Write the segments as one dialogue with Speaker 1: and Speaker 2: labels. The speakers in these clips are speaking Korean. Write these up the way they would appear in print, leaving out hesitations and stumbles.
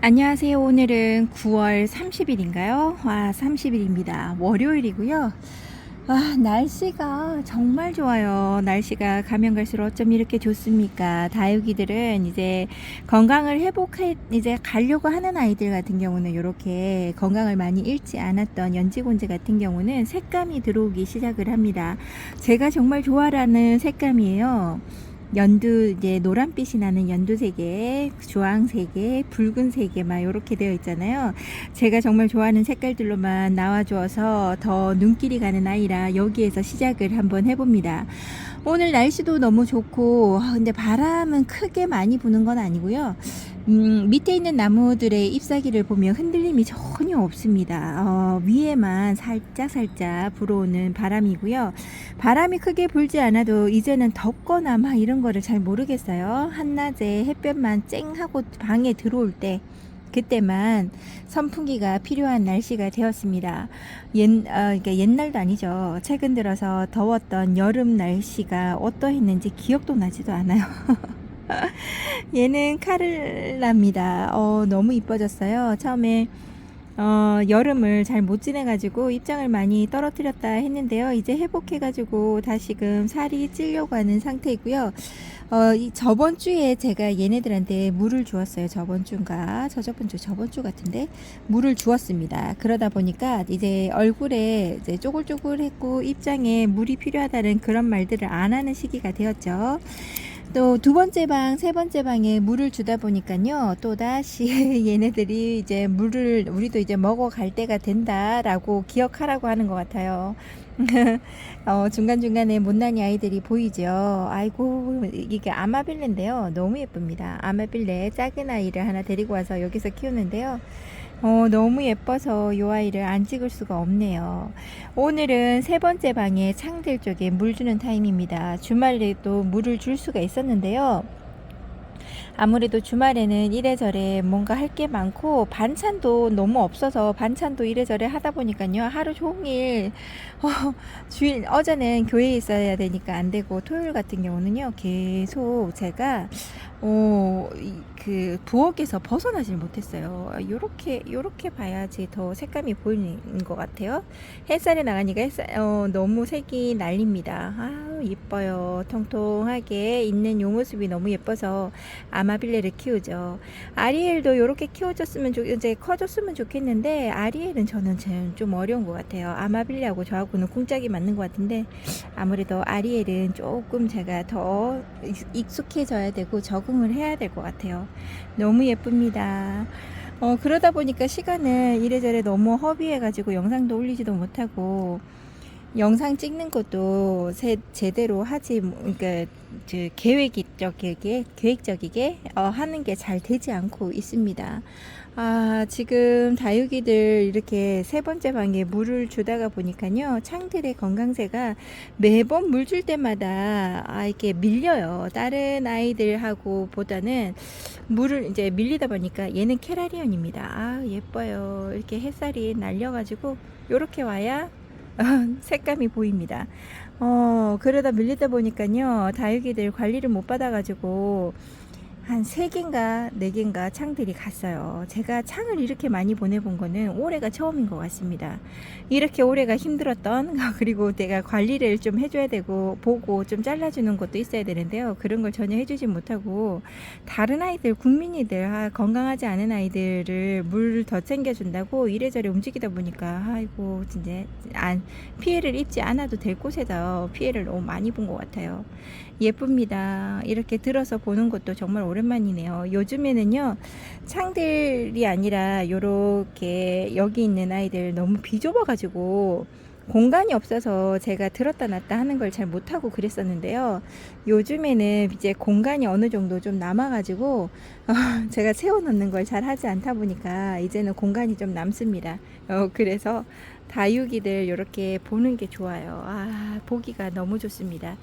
Speaker 1: 안녕하세요. 오늘은 9월 30일인가요? 30일입니다. 월요일이고요. 날씨가 정말 좋아요. 날씨가 가면 갈수록 어쩜 이렇게 좋습니까? 다육이들은 이제 건강을 회복해 이제 가려고 하는 아이들 같은 경우는 이렇게 건강을 많이 잃지 않았던 연지곤재 같은 경우는 색감이 들어오기 시작을 합니다. 제가 정말 좋아하는 색감이에요. 연두, 이제 노란빛이 나는 연두색에 주황색에 붉은색에 막 이렇게 되어 있잖아요. 제가 정말 좋아하는 색깔들로만 나와주어서 더 눈길이 가는 아이라 여기에서 시작을 한번 해봅니다. 오늘 날씨도 너무 좋고 근데 바람은 크게 많이 부는 건 아니고요. 밑에 있는 나무들의 잎사귀를 보면 흔들림이 전혀 없습니다. 위에만 살짝 불어오는 바람이고요. 바람이 크게 불지 않아도 이제는 덥거나 막 이런 거를 잘 모르겠어요. 한낮에 햇볕만 쨍하고 방에 들어올 때 그때만 선풍기가 필요한 날씨가 되었습니다. 그러니까 옛날도 아니죠. 최근 들어서 더웠던 여름 날씨가 어떠했는지 기억도 나지도 않아요. 얘는 카를라입니다. 너무 이뻐졌어요. 처음에 여름을 잘 못 지내가지고 입장을 많이 떨어뜨렸다 했는데요. 이제 회복해가지고 다시금 살이 찌려고 하는 상태이고요. 저번 주에 제가 얘네들한테 물을 주었어요. 저번 주 같은데 물을 주었습니다. 그러다 보니까 이제 얼굴에 이제 쪼글쪼글했고 입장에 물이 필요하다는 그런 말들을 안 하는 시기가 되었죠. 또 두 번째 방, 세 번째 방에 물을 주다 보니까요, 또다시 얘네들이 이제 우리도 이제 먹어갈 때가 된다라고 기억하라고 하는 것 같아요. 중간중간에 못난이 아이들이 보이죠. 아이고, 이게 아마빌레인데요. 너무 예쁩니다. 아마빌레 작은 아이를 하나 데리고 와서 여기서 키우는데요. 너무 예뻐서 이 아이를 안 찍을 수가 없네요. 오늘은 세 번째 방에 창들 쪽에 물 주는 타임입니다. 주말에도 물을 줄 수가 있었는데요. 아무래도 주말에는 이래저래 뭔가 할 게 많고 반찬도 너무 없어서 반찬도 이래저래 하다 보니까요. 하루 종일 주일 어제는 교회에 있어야 되니까 안 되고 토요일 같은 경우는요. 계속 제가 그 부엌에서 벗어나질 못했어요. 요렇게 봐야지 더 색감이 보이는 것 같아요. 햇살에 나가니까 너무 색이 날립니다. 예뻐요. 통통하게 있는 요 모습이 너무 예뻐서 아마빌레를 키우죠. 아리엘도 요렇게 키워줬으면 이제 커졌으면 좋겠는데 아리엘은 저는 좀 어려운 것 같아요. 아마빌레하고 저하고는 궁짝이 맞는 것 같은데 아무래도 아리엘은 조금 제가 더 익숙해져야 되고 적응을 해야 될 것 같아요. 너무 예쁩니다. 그러다 보니까 시간을 이래저래 너무 허비해가지고 영상도 올리지도 못하고 영상 찍는 것도 제대로 하지, 그러니까 계획적이게 하는 게 잘 되지 않고 있습니다. 지금 다육이들 이렇게 세 번째 방에 물을 주다가 보니까요, 창들의 건강세가 매번 물 줄 때마다 이렇게 밀려요. 다른 아이들하고 보다는 물을 이제 밀리다 보니까 얘는 캐라리언입니다. 예뻐요. 이렇게 햇살이 날려가지고 이렇게 와야 색감이 보입니다. 그러다 밀리다 보니까요, 다육이들 관리를 못 받아가지고, 한 3개인가 4개인가 창들이 갔어요. 제가 창을 이렇게 많이 보내본 거는 올해가 처음인 것 같습니다. 이렇게 올해가 힘들었던, 그리고 내가 관리를 좀 해줘야 되고, 보고 좀 잘라주는 것도 있어야 되는데요. 그런 걸 전혀 해주지 못하고, 다른 아이들, 국민이들, 건강하지 않은 아이들을 물 더 챙겨준다고 이래저래 움직이다 보니까, 아이고, 진짜, 피해를 입지 않아도 될 곳에서 피해를 너무 많이 본 것 같아요. 예쁩니다. 이렇게 들어서 보는 것도 정말 오랜만이네요. 요즘에는요, 창들이 아니라 요렇게 여기 있는 아이들 너무 비좁아가지고 공간이 없어서 제가 들었다 놨다 하는 걸 잘 못하고 그랬었는데요. 요즘에는 이제 공간이 어느 정도 좀 남아가지고 제가 세워놓는 걸 잘 하지 않다 보니까 이제는 공간이 좀 남습니다. 그래서 다육이들 이렇게 보는 게 좋아요. 보기가 너무 좋습니다.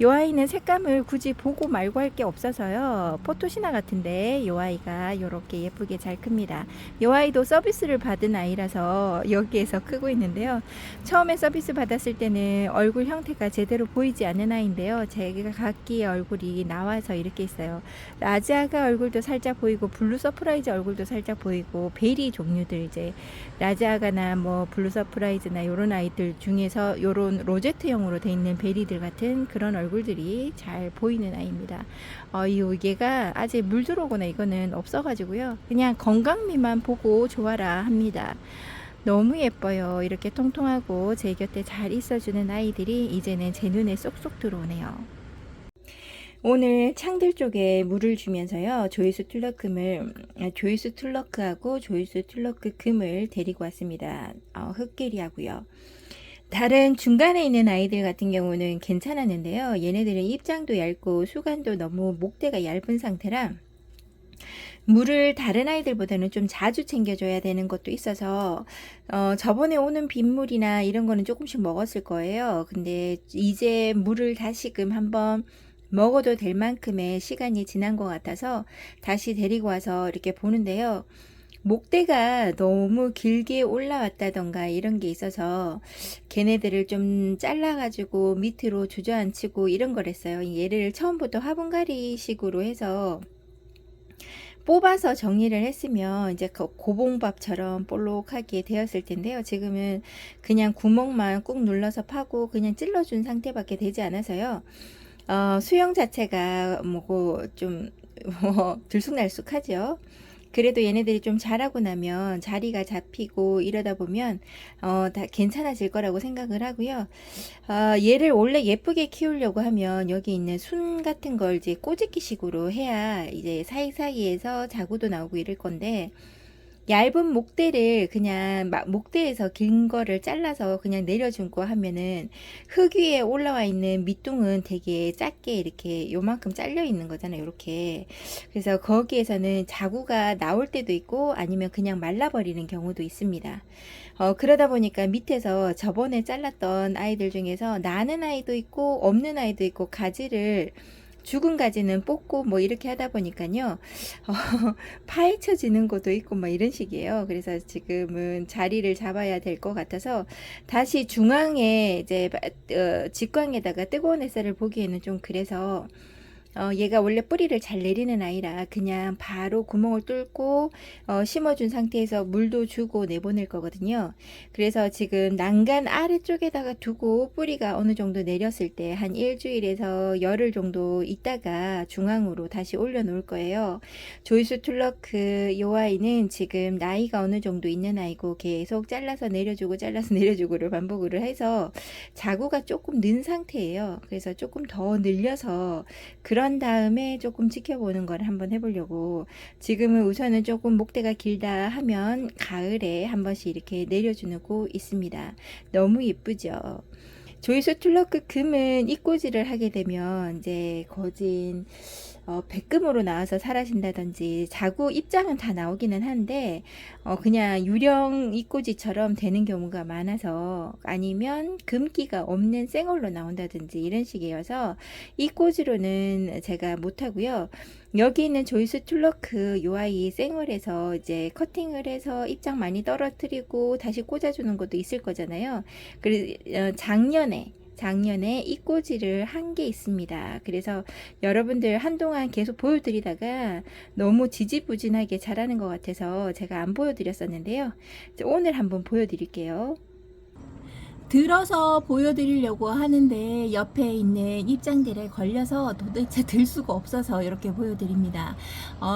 Speaker 1: 이 아이는 색감을 굳이 보고 말고 할 게 없어서요. 포토시나 같은데 이 아이가 이렇게 예쁘게 잘 큽니다. 이 아이도 서비스를 받은 아이라서 여기에서 크고 있는데요. 처음에 서비스 받았을 때는 얼굴 형태가 제대로 보이지 않는 아이인데요. 제가 각기의 얼굴이 나와서 이렇게 있어요. 라지아가 얼굴도 살짝 보이고 블루 서프라이즈 얼굴도 살짝 보이고 베리 종류들 이제 라지아가나 뭐 블루 서프라이즈나 요런 아이들 중에서 요런 로제트형으로 돼 있는 베리들 같은 그런 얼굴들이 잘 보이는 아이입니다. 얘가 아직 물 들어오거나 이거는 없어가지고요. 그냥 건강미만 보고 좋아라 합니다. 너무 예뻐요. 이렇게 통통하고 제 곁에 잘 있어주는 아이들이 이제는 제 눈에 쏙쏙 들어오네요. 오늘 창들 쪽에 물을 주면서요. 조이스 툴러크하고 조이스 툴러크 금을 데리고 왔습니다. 흑계리하고요. 다른 중간에 있는 아이들 같은 경우는 괜찮았는데요. 얘네들은 입장도 얇고 수간도 너무 목대가 얇은 상태라 물을 다른 아이들보다는 좀 자주 챙겨줘야 되는 것도 있어서 저번에 오는 빗물이나 이런 거는 조금씩 먹었을 거예요. 근데 이제 물을 다시금 한번 먹어도 될 만큼의 시간이 지난 것 같아서 다시 데리고 와서 이렇게 보는데요. 목대가 너무 길게 올라왔다던가 이런 게 있어서 걔네들을 좀 잘라가지고 밑으로 주저앉히고 이런 걸 했어요. 얘를 처음부터 화분갈이 식으로 해서 뽑아서 정리를 했으면 이제 고봉밥처럼 볼록하게 되었을 텐데요. 지금은 그냥 구멍만 꾹 눌러서 파고 그냥 찔러준 상태밖에 되지 않아서요. 수영 자체가 뭐고 좀 들쑥날쑥하죠. 그래도 얘네들이 좀 자라고 나면 자리가 잡히고 이러다 보면 다 괜찮아질 거라고 생각을 하고요. 얘를 원래 예쁘게 키우려고 하면 여기 있는 순 같은 걸 이제 꼬집기 식으로 해야 이제 사이사이에서 자구도 나오고 이럴 건데 얇은 목대를 그냥 목대에서 긴 거를 잘라서 그냥 내려준거 하면은 흙 위에 올라와 있는 밑둥은 되게 작게 이렇게 요만큼 잘려 있는 거잖아요. 이렇게. 그래서 거기에서는 자구가 나올 때도 있고 아니면 그냥 말라버리는 경우도 있습니다. 그러다 보니까 밑에서 저번에 잘랐던 아이들 중에서 나는 아이도 있고 없는 아이도 있고 가지를 죽은 가지는 뽑고 뭐 이렇게 하다 보니까요 파헤쳐지는 것도 있고 뭐 이런 식이에요. 그래서 지금은 자리를 잡아야 될 것 같아서 다시 중앙에 이제 직광에다가 뜨거운 햇살을 보기에는 좀 그래서 얘가 원래 뿌리를 잘 내리는 아이라 그냥 바로 구멍을 뚫고 심어준 상태에서 물도 주고 내보낼 거거든요. 그래서 지금 난간 아래쪽에다가 두고 뿌리가 어느 정도 내렸을 때 한 일주일에서 열흘 정도 있다가 중앙으로 다시 올려 놓을 거예요. 조이스 툴러크 요 아이는 지금 나이가 어느 정도 있는 아이고 계속 잘라서 내려주고 잘라서 내려주고를 반복을 해서 자구가 조금 는 상태예요. 그래서 조금 더 늘려서 그런 다음에 조금 지켜보는 걸 한번 해보려고 지금은 우선은 조금 목대가 길다 하면 가을에 한 번씩 이렇게 내려주고 있습니다. 너무 예쁘죠. 조이스 툴러크 금은 입꼬지를 하게 되면 이제 거진 백금으로 나와서 사라진다든지 자구 입장은 다 나오기는 한데 그냥 유령 입꼬지처럼 되는 경우가 많아서 아니면 금기가 없는 생얼로 나온다든지 이런 식이어서 입꼬지로는 제가 못하고요. 여기 있는 조이스 툴러크 요 아이 생얼에서 이제 커팅을 해서 입장 많이 떨어뜨리고 다시 꽂아주는 것도 있을 거잖아요. 그래서 작년에 입꼬지를 한 게 있습니다. 그래서 여러분들 한동안 계속 보여드리다가 너무 지지부진하게 자라는 것 같아서 제가 안 보여드렸었는데요. 오늘 한번 보여드릴게요. 들어서 보여드리려고 하는데 옆에 있는 입장들에 걸려서 도대체 들 수가 없어서 이렇게 보여드립니다.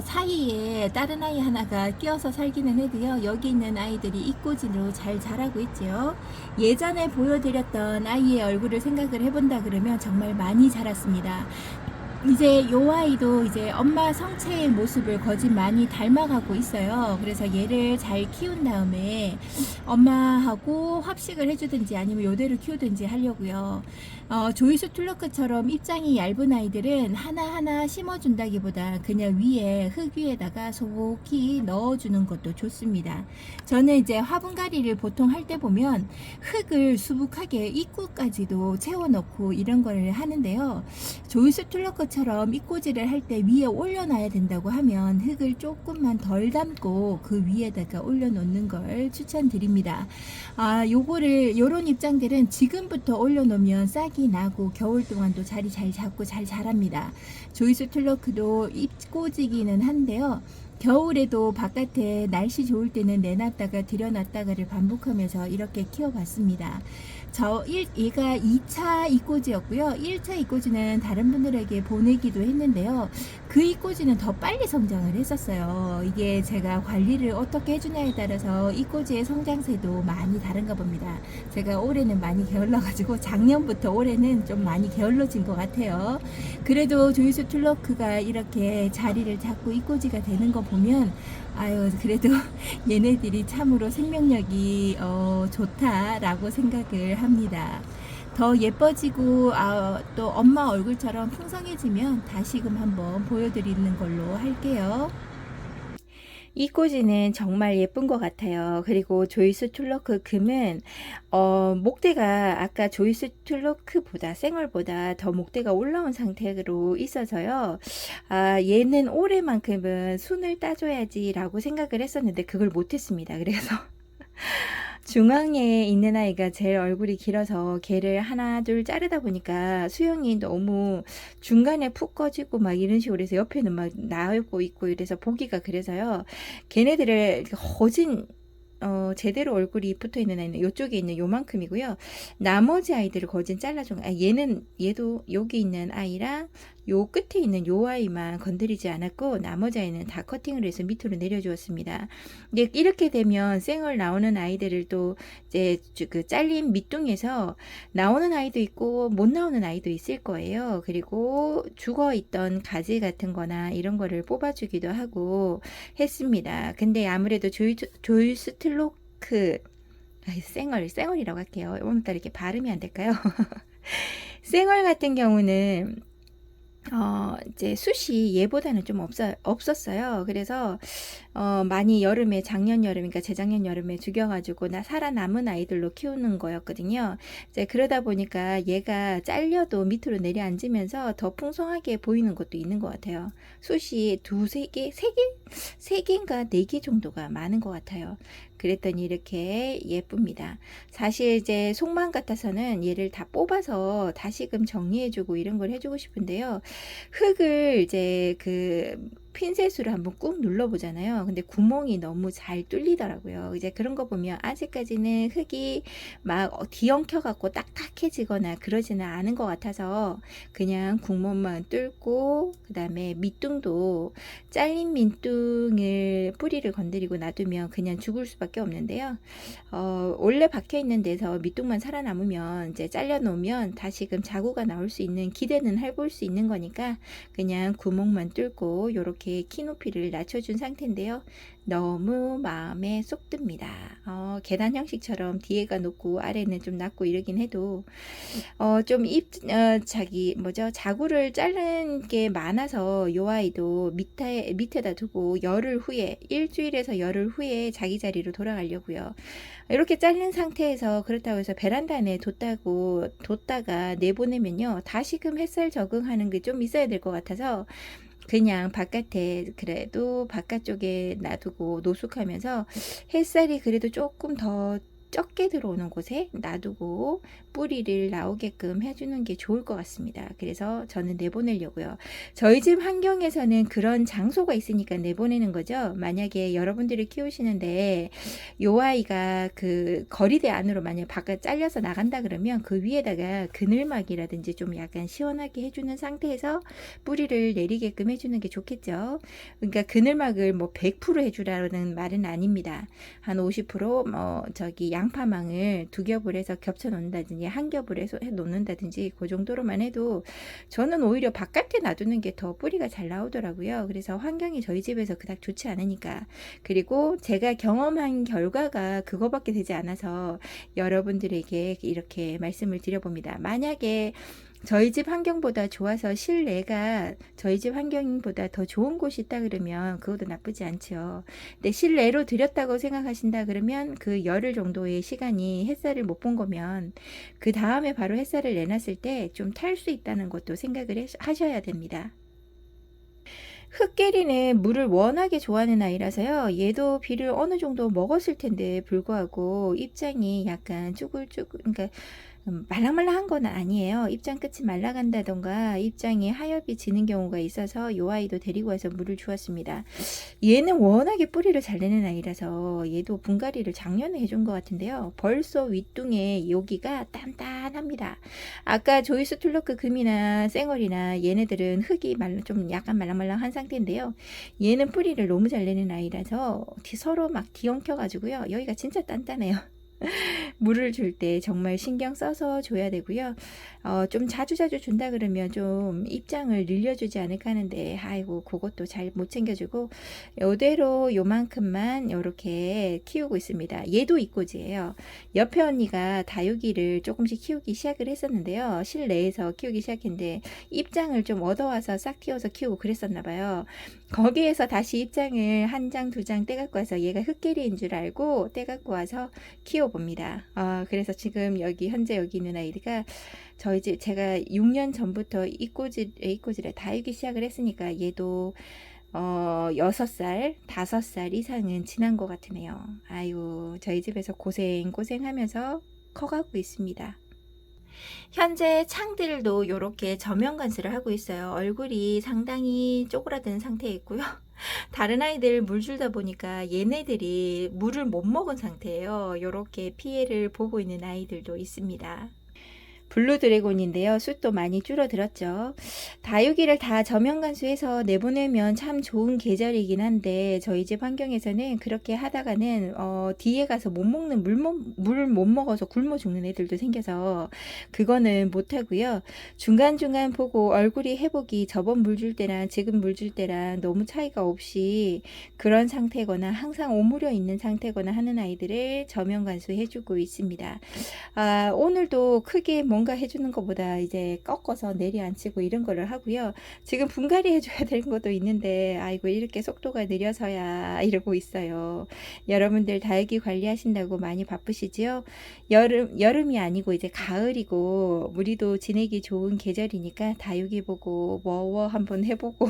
Speaker 1: 사이에 다른 아이 하나가 끼어서 살기는 해도요. 여기 있는 아이들이 입꼬지로 잘 자라고 있죠. 예전에 보여드렸던 아이의 얼굴을 생각을 해본다 그러면 정말 많이 자랐습니다. 이제 요 아이도 이제 엄마 성체의 모습을 거진 많이 닮아가고 있어요. 그래서 얘를 잘 키운 다음에 엄마하고 합식을 해주든지 아니면 요대로 키우든지 하려고요. 조이스 툴러크처럼 입장이 얇은 아이들은 하나하나 심어준다기보다 그냥 위에 흙 위에다가 소복히 넣어주는 것도 좋습니다. 저는 이제 화분갈이를 보통 할 때 보면 흙을 수북하게 입구까지도 채워넣고 이런 걸 하는데요. 조이스 툴러크처럼 입꼬지를 할 때 위에 올려놔야 된다고 하면 흙을 조금만 덜 담고 그 위에다가 올려놓는 걸 추천드립니다. 요거를 요런 입장들은 지금부터 올려놓으면 싹이 나고 겨울 동안도 자리 잘 잡고 잘 자랍니다. 조이스 툴러크도 입꼬지기는 한데요. 겨울에도 바깥에 날씨 좋을 때는 내놨다가 들여놨다가를 반복하면서 이렇게 키워봤습니다. 얘가 2차 이꼬지였고요. 1차 이꼬지는 다른 분들에게 보내기도 했는데요. 그 이꼬지는 더 빨리 성장을 했었어요. 이게 제가 관리를 어떻게 해주냐에 따라서 이꼬지의 성장세도 많이 다른가 봅니다. 제가 올해는 많이 게을러가지고 작년부터 올해는 좀 많이 게을러진 것 같아요. 그래도 조이스 툴러크가 이렇게 자리를 잡고 이꼬지가 되는 거 보면 아유 그래도 얘네들이 참으로 생명력이 좋다라고 생각을 합니다. 더 예뻐지고 또 엄마 얼굴처럼 풍성해지면 다시금 한번 보여드리는 걸로 할게요. 이 꼬지는 정말 예쁜 것 같아요. 그리고 조이스 툴러크 금은 목대가 아까 조이스 툴러크보다 생얼보다 더 목대가 올라온 상태로 있어서요. 얘는 올해만큼은 순을 따줘야지 라고 생각을 했었는데 그걸 못했습니다. 그래서 중앙에 있는 아이가 제일 얼굴이 길어서 걔를 하나 둘 자르다 보니까 수영이 너무 중간에 푹 꺼지고 막 이런 식으로 해서 옆에는 막 나오고 있고 이래서 보기가 그래서요. 걔네들을 거진 제대로 얼굴이 붙어 있는 아이는 이쪽에 있는 요만큼이고요. 나머지 아이들을 거진 잘라준, 얘도 여기 있는 아이랑 요 끝에 있는 요 아이만 건드리지 않았고, 나머지 아이는 다 커팅을 해서 밑으로 내려주었습니다. 이렇게 되면 생얼 나오는 아이들을 또 이제 그 잘린 밑둥에서 나오는 아이도 있고, 못 나오는 아이도 있을 거예요. 그리고 죽어 있던 가지 같은 거나 이런 거를 뽑아주기도 하고 했습니다. 근데 아무래도 조이스 툴러크 생얼이라고 할게요. 오늘따라 이렇게 발음이 안 될까요? 생얼 같은 경우는 이제 숱이 얘보다는 좀 없었어요. 그래서 많이 여름에 작년 여름 그러니까 재작년 여름에 죽여가지고 살아남은 아이들로 키우는 거였거든요. 이제 그러다 보니까 얘가 잘려도 밑으로 내려앉으면서 더 풍성하게 보이는 것도 있는 것 같아요. 숱이 세 개인가 네 개 정도가 많은 것 같아요. 그랬더니 이렇게 예쁩니다. 사실 이제 속만 같아서는 얘를 다 뽑아서 다시금 정리해주고 이런 걸 해주고 싶은데요. 흙을 이제 그 핀셋으로 한번 꾹 눌러보잖아요. 근데 구멍이 너무 잘 뚫리더라고요. 이제 그런 거 보면 아직까지는 흙이 막 뒤엉켜갖고 딱딱해지거나 그러지는 않은 것 같아서 그냥 구멍만 뚫고 그 다음에 밑둥도 잘린 밑둥을 뿌리를 건드리고 놔두면 그냥 죽을 수밖에 없는데요. 원래 박혀있는 데서 밑둥만 살아남으면 이제 잘려놓으면 다시금 자구가 나올 수 있는 기대는 해볼 수 있는 거니까 그냥 구멍만 뚫고 요렇게 키 높이를 낮춰준 상태인데요. 너무 마음에 쏙 듭니다. 계단 형식처럼 뒤에가 높고 아래는 좀 낮고 이러긴 해도 좀 자구를 자른 게 많아서 요 아이도 밑에다 두고 일주일에서 열흘 후에 자기 자리로 돌아가려고요. 이렇게 자른 상태에서 그렇다고 해서 베란다 안에 뒀다가 내보내면요. 다시금 햇살 적응하는 게 좀 있어야 될 것 같아서 그냥 그래도 바깥쪽에 놔두고 노숙하면서 햇살이 그래도 조금 더 적게 들어오는 곳에 놔두고 뿌리를 나오게끔 해주는 게 좋을 것 같습니다. 그래서 저는 내보내려고요. 저희 집 환경에서는 그런 장소가 있으니까 내보내는 거죠. 만약에 여러분들이 키우시는데 요 아이가 그 거리대 안으로 만약 바깥 잘려서 나간다 그러면 그 위에다가 그늘막이라든지 좀 약간 시원하게 해주는 상태에서 뿌리를 내리게끔 해주는 게 좋겠죠. 그러니까 그늘막을 뭐 100% 해주라는 말은 아닙니다. 한 50% 양파망을 2겹을 해서 겹쳐 놓는다든지 한 겹을 해서 해 놓는다든지 그 정도로만 해도 저는 오히려 바깥에 놔두는 게 더 뿌리가 잘 나오더라고요. 그래서 환경이 저희 집에서 그닥 좋지 않으니까. 그리고 제가 경험한 결과가 그거밖에 되지 않아서 여러분들에게 이렇게 말씀을 드려봅니다. 만약에 저희 집 환경보다 좋아서 실내가 저희 집 환경보다 더 좋은 곳이 있다 그러면 그것도 나쁘지 않죠. 근데 실내로 들였다고 생각하신다 그러면 그 열흘 정도의 시간이 햇살을 못 본 거면 그 다음에 바로 햇살을 내놨을 때 좀 탈 수 있다는 것도 생각을 하셔야 됩니다. 흑계리는 물을 워낙에 좋아하는 아이라서요. 얘도 비를 어느 정도 먹었을 텐데 불구하고 입장이 약간 쭈글쭈글, 그러니까 말랑말랑한 건 아니에요. 입장 끝이 말라간다던가 입장이 하엽이 지는 경우가 있어서 요 아이도 데리고 와서 물을 주었습니다. 얘는 워낙에 뿌리를 잘 내는 아이라서 얘도 분갈이를 작년에 해준 것 같은데요. 벌써 윗둥에 여기가 단단합니다. 아까 조이스 툴로크 금이나 쌩얼이나 얘네들은 흙이 좀 약간 말랑말랑한 상태인데요. 얘는 뿌리를 너무 잘 내는 아이라서 서로 막 뒤엉켜가지고요. 여기가 진짜 단단해요. 물을 줄 때 정말 신경 써서 줘야 되고요. 좀 자주자주 준다 그러면 좀 입장을 늘려주지 않을까 하는데 아이고 그것도 잘 못 챙겨주고 이대로 요만큼만 이렇게 키우고 있습니다. 얘도 이꼬지예요. 옆에 언니가 다육이를 조금씩 키우기 시작을 했었는데요. 실내에서 키우기 시작했는데 입장을 좀 얻어와서 싹 틔워서 키우고 그랬었나 봐요. 거기에서 다시 입장을 한 장, 2장 떼갖고 와서 얘가 흑계리인 줄 알고 떼갖고 와서 키워봅니다. 그래서 지금 현재 여기 있는 아이가 저희 집 제가 6년 전부터 이꼬지를 다육이 시작을 했으니까 얘도 6살, 5살 이상은 지난 것 같으네요. 아유, 저희 집에서 고생하면서 커가고 있습니다. 현재 창들도 이렇게 저면 관수를 하고 있어요. 얼굴이 상당히 쪼그라든 상태에 있고요. 다른 아이들 물 줄다 보니까 얘네들이 물을 못 먹은 상태예요. 이렇게 피해를 보고 있는 아이들도 있습니다. 블루 드래곤인데요. 숫도 많이 줄어들었죠. 다육이를 다 저면 관수해서 내보내면 참 좋은 계절이긴 한데 저희 집 환경에서는 그렇게 하다가는 뒤에 가서 못 먹는 물 못 먹어서 굶어 죽는 애들도 생겨서 그거는 못 하고요. 중간중간 보고 얼굴이 회복이 저번 물 줄 때랑 지금 물 줄 때랑 너무 차이가 없이 그런 상태거나 항상 오므려 있는 상태거나 하는 아이들을 저면 관수해 주고 있습니다. 오늘도 크게 뭔가 해주는 것보다 이제 꺾어서 내려앉히고 이런 거를 하고요. 지금 분갈이 해줘야 되는 것도 있는데 아이고 이렇게 속도가 느려서야 이러고 있어요. 여러분들 다육이 관리하신다고 많이 바쁘시지요? 여름이 아니고 이제 가을이고 우리도 지내기 좋은 계절이니까 다육이 보고 뭐워 한번 해보고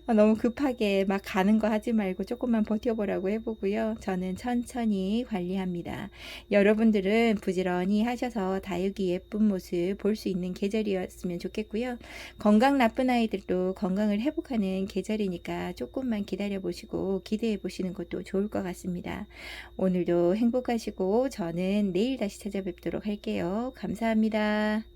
Speaker 1: 너무 급하게 막 가는 거 하지 말고 조금만 버텨보라고 해보고요. 저는 천천히 관리합니다. 여러분들은 부지런히 하셔서 다육이 예쁜 모습 볼 수 있는 계절이었으면 좋겠고요. 건강 나쁜 아이들도 건강을 회복하는 계절이니까 조금만 기다려 보시고 기대해 보시는 것도 좋을 것 같습니다. 오늘도 행복하시고 저는 내일 다시 찾아뵙도록 할게요. 감사합니다.